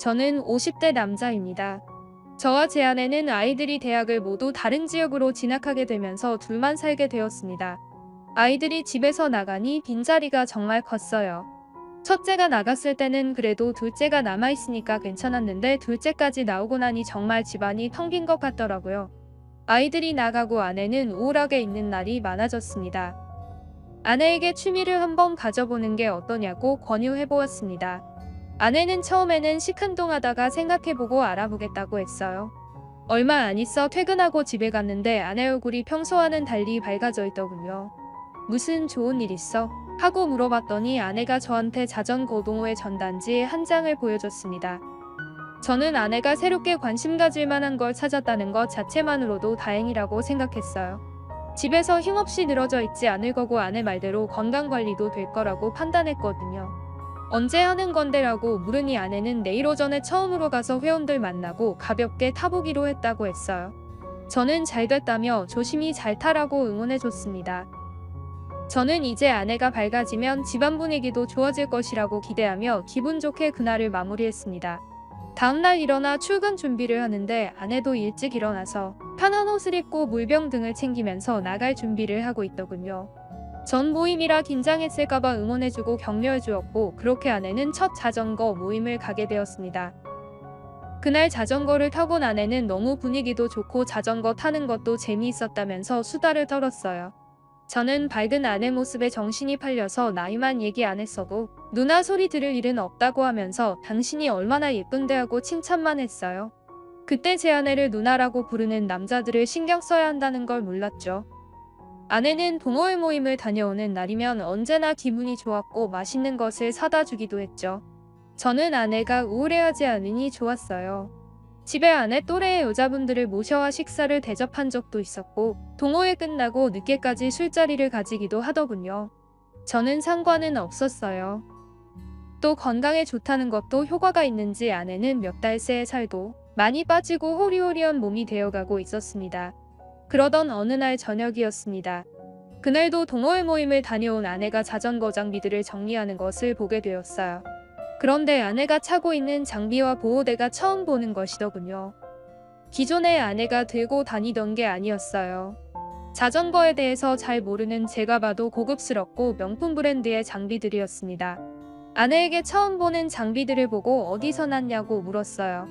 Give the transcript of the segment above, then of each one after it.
저는 50대 남자입니다. 저와 제 아내는 아이들이 대학을 모두 다른 지역으로 진학하게 되면서 둘만 살게 되었습니다. 아이들이 집에서 나가니 빈자리가 정말 컸어요. 첫째가 나갔을 때는 그래도 둘째가 남아있으니까 괜찮았는데 둘째까지 나오고 나니 정말 집안이 텅 빈 것 같더라고요. 아이들이 나가고 아내는 우울하게 있는 날이 많아졌습니다. 아내에게 취미를 한번 가져보는 게 어떠냐고 권유해보았습니다. 아내는 처음에는 시큰둥하다가 생각해보고 알아보겠다고 했어요. 얼마 안 있어 퇴근하고 집에 갔는데 아내 얼굴이 평소와는 달리 밝아져 있더군요. 무슨 좋은 일 있어? 하고 물어봤더니 아내가 저한테 자전거 동호회 전단지 한 장을 보여줬습니다. 저는 아내가 새롭게 관심 가질 만한 걸 찾았다는 것 자체만으로도 다행이라고 생각했어요. 집에서 힘없이 늘어져 있지 않을 거고 아내 말대로 건강관리도 될 거라고 판단했거든요. 언제 하는 건데라고 물으니 아내는 내일 오전에 처음으로 가서 회원들 만나고 가볍게 타보기로 했다고 했어요. 저는 잘 됐다며 조심히 잘 타라고 응원해줬습니다. 저는 이제 아내가 밝아지면 집안 분위기도 좋아질 것이라고 기대하며 기분 좋게 그날을 마무리했습니다. 다음날 일어나 출근 준비를 하는데 아내도 일찍 일어나서 편한 옷을 입고 물병 등을 챙기면서 나갈 준비를 하고 있더군요. 전 모임이라 긴장했을까봐 응원해주고 격려해주었고 그렇게 아내는 첫 자전거 모임을 가게 되었습니다. 그날 자전거를 타고 아내는 너무 분위기도 좋고 자전거 타는 것도 재미있었다면서 수다를 떨었어요. 저는 밝은 아내 모습에 정신이 팔려서 나이만 얘기 안 했어도 누나 소리 들을 일은 없다고 하면서 당신이 얼마나 예쁜데 하고 칭찬만 했어요. 그때 제 아내를 누나라고 부르는 남자들을 신경 써야 한다는 걸 몰랐죠. 아내는 동호회 모임을 다녀오는 날이면 언제나 기분이 좋았고 맛있는 것을 사다 주기도 했죠. 저는 아내가 우울해하지 않으니 좋았어요. 집에 아내 또래의 여자분들을 모셔와 식사를 대접한 적도 있었고 동호회 끝나고 늦게까지 술자리를 가지기도 하더군요. 저는 상관은 없었어요. 또 건강에 좋다는 것도 효과가 있는지 아내는 몇 달 새 살도 많이 빠지고 호리호리한 몸이 되어가고 있었습니다. 그러던 어느 날 저녁이었습니다. 그날도 동호회 모임을 다녀온 아내가 자전거 장비들을 정리하는 것을 보게 되었어요. 그런데 아내가 차고 있는 장비와 보호대가 처음 보는 것이더군요. 기존에 아내가 들고 다니던 게 아니었어요. 자전거에 대해서 잘 모르는 제가 봐도 고급스럽고 명품 브랜드의 장비들이었습니다. 아내에게 처음 보는 장비들을 보고 어디서 났냐고 물었어요.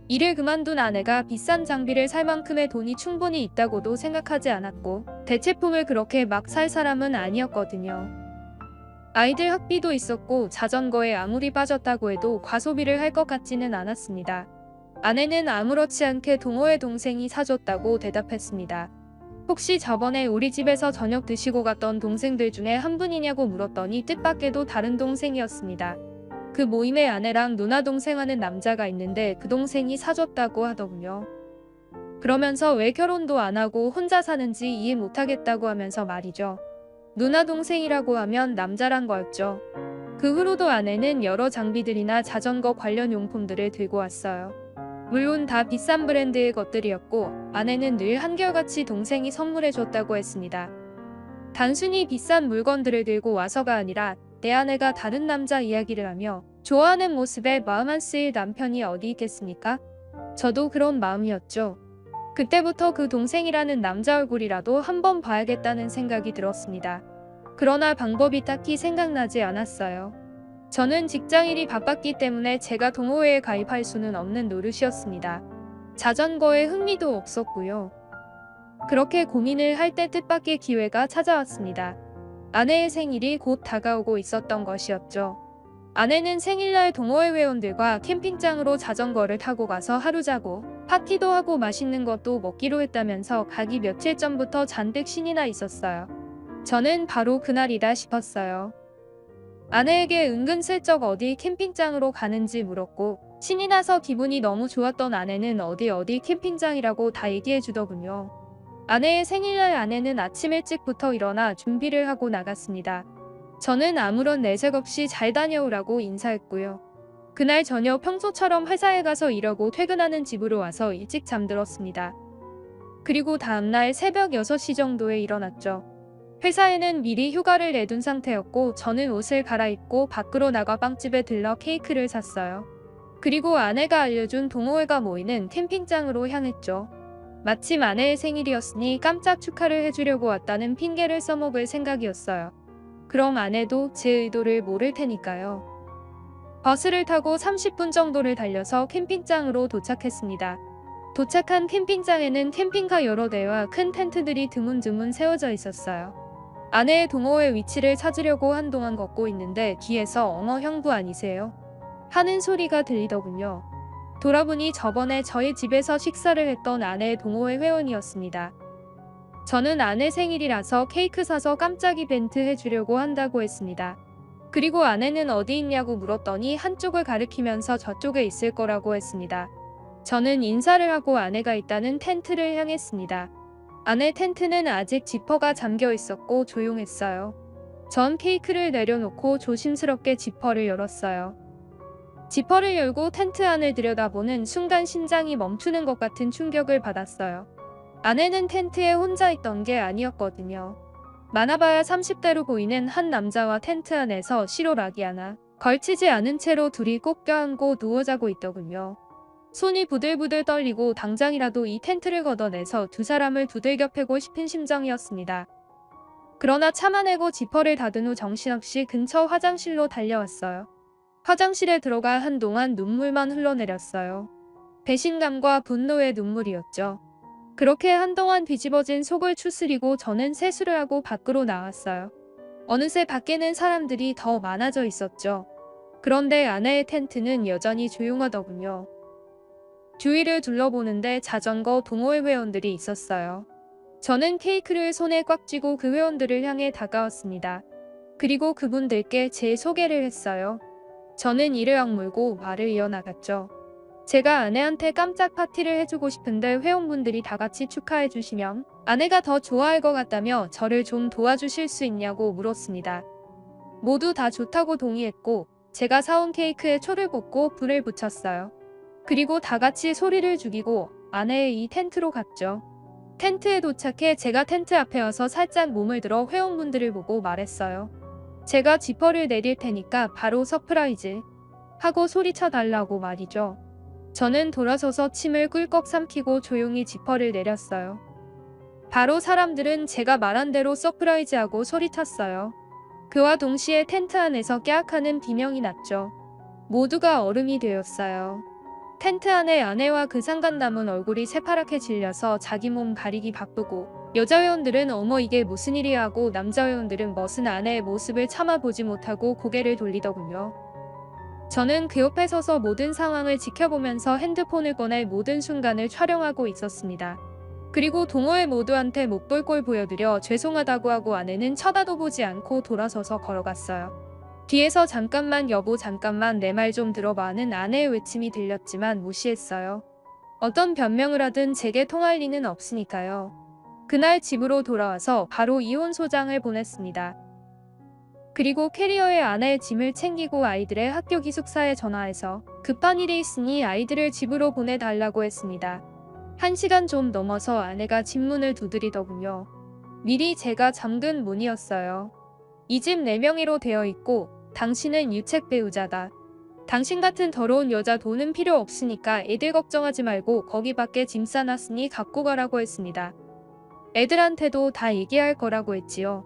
일을 그만둔 아내가 비싼 장비를 살 만큼의 돈이 충분히 있다고도 생각하지 않았고 대체품을 그렇게 막 살 사람은 아니었거든요. 아이들 학비도 있었고 자전거에 아무리 빠졌다고 해도 과소비를 할 것 같지는 않았습니다. 아내는 아무렇지 않게 동호회 동생이 사줬다고 대답했습니다. 혹시 저번에 우리 집에서 저녁 드시고 갔던 동생들 중에 한 분이냐고 물었더니 뜻밖에도 다른 동생이었습니다. 그 모임에 아내랑 누나 동생 하는 남자가 있는데 그 동생이 사줬다고 하더군요. 그러면서 왜 결혼도 안 하고 혼자 사는지 이해 못하겠다고 하면서 말이죠. 누나 동생이라고 하면 남자란 거였죠. 그 후로도 아내는 여러 장비들이나 자전거 관련 용품들을 들고 왔어요. 물론 다 비싼 브랜드의 것들이었고 아내는 늘 한결같이 동생이 선물해줬다고 했습니다. 단순히 비싼 물건들을 들고 와서가 아니라 내 아내가 다른 남자 이야기를 하며 좋아하는 모습에 마음 안 쓰일 남편이 어디 있겠습니까? 저도 그런 마음이었죠. 그때부터 그 동생이라는 남자 얼굴이라도 한번 봐야겠다는 생각이 들었습니다. 그러나 방법이 딱히 생각나지 않았어요. 저는 직장일이 바빴기 때문에 제가 동호회에 가입할 수는 없는 노릇이었습니다. 자전거에 흥미도 없었고요. 그렇게 고민을 할 때 뜻밖의 기회가 찾아왔습니다. 아내의 생일이 곧 다가오고 있었던 것이었죠. 아내는 생일날 동호회 회원들과 캠핑장으로 자전거를 타고 가서 하루 자고 파티도 하고 맛있는 것도 먹기로 했다면서 가기 며칠 전부터 잔뜩 신이 나 있었어요. 저는 바로 그날이다 싶었어요. 아내에게 은근슬쩍 어디 캠핑장으로 가는지 물었고 신이 나서 기분이 너무 좋았던 아내는 어디 캠핑장이라고 다 얘기해 주더군요. 아내의 생일날 아내는 아침 일찍부터 일어나 준비를 하고 나갔습니다. 저는 아무런 내색 없이 잘 다녀오라고 인사했고요. 그날 저녁 평소처럼 회사에 가서 일하고 퇴근하는 집으로 와서 일찍 잠들었습니다. 그리고 다음날 새벽 6시 정도에 일어났죠. 회사에는 미리 휴가를 내둔 상태였고 저는 옷을 갈아입고 밖으로 나가 빵집에 들러 케이크를 샀어요. 그리고 아내가 알려준 동호회가 모이는 캠핑장으로 향했죠. 마침 아내의 생일이었으니 깜짝 축하를 해주려고 왔다는 핑계를 써먹을 생각이었어요. 그럼 아내도 제 의도를 모를 테니까요. 버스를 타고 30분 정도를 달려서 캠핑장으로 도착했습니다. 도착한 캠핑장에는 캠핑카 여러 대와 큰 텐트들이 드문드문 세워져 있었어요. 아내의 동호회 위치를 찾으려고 한동안 걷고 있는데 뒤에서 "어머 형부 아니세요?" 하는 소리가 들리더군요. 돌아보니 저번에 저희 집에서 식사를 했던 아내의 동호회 회원이었습니다. 저는 아내 생일이라서 케이크 사서 깜짝 이벤트 해주려고 한다고 했습니다. 그리고 아내는 어디 있냐고 물었더니 한쪽을 가리키면서 저쪽에 있을 거라고 했습니다. 저는 인사를 하고 아내가 있다는 텐트를 향했습니다. 아내 텐트는 아직 지퍼가 잠겨 있었고 조용했어요. 전 케이크를 내려놓고 조심스럽게 지퍼를 열었어요. 지퍼를 열고 텐트 안을 들여다보는 순간 심장이 멈추는 것 같은 충격을 받았어요. 아내는 텐트에 혼자 있던 게 아니었거든요. 많아봐야 30대로 보이는 한 남자와 텐트 안에서 시로락이 하나 걸치지 않은 채로 둘이 꼭 껴안고 누워 자고 있더군요. 손이 부들부들 떨리고 당장이라도 이 텐트를 걷어내서 두 사람을 두들겨 패고 싶은 심정이었습니다. 그러나 참아내고 지퍼를 닫은 후 정신없이 근처 화장실로 달려왔어요. 화장실에 들어가 한동안 눈물만 흘러내렸어요. 배신감과 분노의 눈물이었죠. 그렇게 한동안 뒤집어진 속을 추스리고 저는 세수를 하고 밖으로 나왔어요. 어느새 밖에는 사람들이 더 많아져 있었죠. 그런데 아내의 텐트는 여전히 조용하더군요. 주위를 둘러보는데 자전거 동호회 회원들이 있었어요. 저는 케이크를 손에 꽉 쥐고 그 회원들을 향해 다가왔습니다. 그리고 그분들께 제 소개를 했어요. 저는 이를 악물고 말을 이어나갔죠. 제가 아내한테 깜짝 파티를 해주고 싶은데 회원분들이 다 같이 축하해 주시면 아내가 더 좋아할 것 같다며 저를 좀 도와주실 수 있냐고 물었습니다. 모두 다 좋다고 동의했고 제가 사온 케이크에 초를 꽂고 불을 붙였어요. 그리고 다 같이 소리를 죽이고 아내의 이 텐트로 갔죠. 텐트에 도착해 제가 텐트 앞에 와서 살짝 몸을 들어 회원분들을 보고 말했어요. 제가 지퍼를 내릴 테니까 바로 서프라이즈 하고 소리쳐 달라고 말이죠. 저는 돌아서서 침을 꿀꺽 삼키고 조용히 지퍼를 내렸어요. 바로 사람들은 제가 말한 대로 서프라이즈하고 소리쳤어요. 그와 동시에 텐트 안에서 깨악하는 비명이 났죠. 모두가 얼음이 되었어요. 텐트 안에 아내와 그 상간남은 얼굴이 새파랗게 질려서 자기 몸 가리기 바쁘고 여자 회원들은 "어머 이게 무슨 일이야" 하고 남자 회원들은 멋은 아내의 모습을 참아보지 못하고 고개를 돌리더군요. 저는 그 옆에 서서 모든 상황을 지켜보면서 핸드폰을 꺼내 모든 순간을 촬영하고 있었습니다. 그리고 동호회 모두한테 못 볼 꼴 보여드려 죄송하다고 하고 아내는 쳐다도 보지 않고 돌아서서 걸어갔어요. 뒤에서 "잠깐만 여보 잠깐만 내 말 좀 들어봐" 하는 아내의 외침이 들렸지만 무시했어요. 어떤 변명을 하든 제게 통할 리는 없으니까요. 그날 집으로 돌아와서 바로 이혼 소장을 보냈습니다. 그리고 캐리어에 아내의 짐을 챙기고 아이들의 학교 기숙사에 전화해서 급한 일이 있으니 아이들을 집으로 보내달라고 했습니다. 1시간 좀 넘어서 아내가 집 문을 두드리더군요. 미리 제가 잠근 문이었어요. "이 집 내 명의로 되어 있고 당신은 유책 배우자다. 당신 같은 더러운 여자 돈은 필요 없으니까 애들 걱정하지 말고 거기 밖에 짐 싸놨으니 갖고 가라고 했습니다. 애들한테도 다 얘기할 거라고 했지요.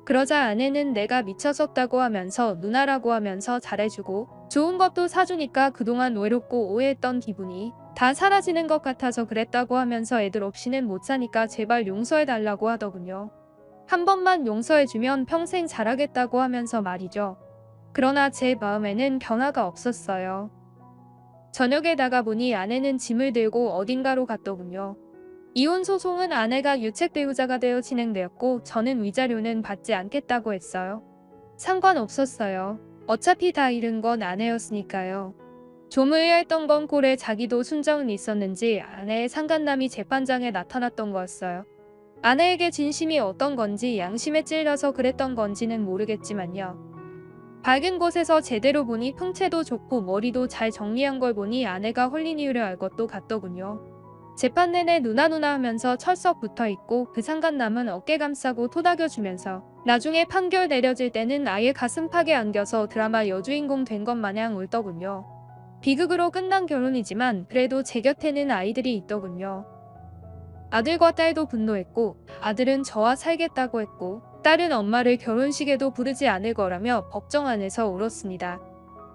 그러자 아내는 내가 미쳤었다고 하면서 누나라고 하면서 잘해주고 좋은 것도 사주니까 그동안 외롭고 오해했던 기분이 다 사라지는 것 같아서 그랬다고 하면서 애들 없이는 못 사니까 제발 용서해달라고 하더군요. 한 번만 용서해주면 평생 잘하겠다고 하면서 말이죠. 그러나 제 마음에는 변화가 없었어요. 저녁에 나가보니 아내는 짐을 들고 어딘가로 갔더군요. 이혼 소송은 아내가 유책 배우자가 되어 진행되었고 저는 위자료는 받지 않겠다고 했어요. 상관없었어요. 어차피 다 잃은 건 아내였으니까요. 좀 의아했던 건 꼴에 자기도 순정은 있었는지 아내의 상간남이 재판장에 나타났던 거였어요. 아내에게 진심이 어떤 건지 양심에 찔려서 그랬던 건지는 모르겠지만요. 밝은 곳에서 제대로 보니 풍채도 좋고 머리도 잘 정리한 걸 보니 아내가 홀린 이유를 알 것도 같더군요. 재판 내내 누나 하면서 철썩 붙어있고 그 상간남은 어깨 감싸고 토닥여주면서 나중에 판결 내려질 때는 아예 가슴팍에 안겨서 드라마 여주인공 된 것 마냥 울더군요. 비극으로 끝난 결혼이지만 그래도 제 곁에는 아이들이 있더군요. 아들과 딸도 분노했고 아들은 저와 살겠다고 했고 딸은 엄마를 결혼식에도 부르지 않을 거라며 법정 안에서 울었습니다.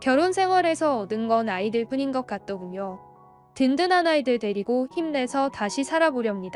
결혼 생활에서 얻은 건 아이들 뿐인 것 같더군요. 든든한 아이들 데리고 힘내서 다시 살아보렵니다.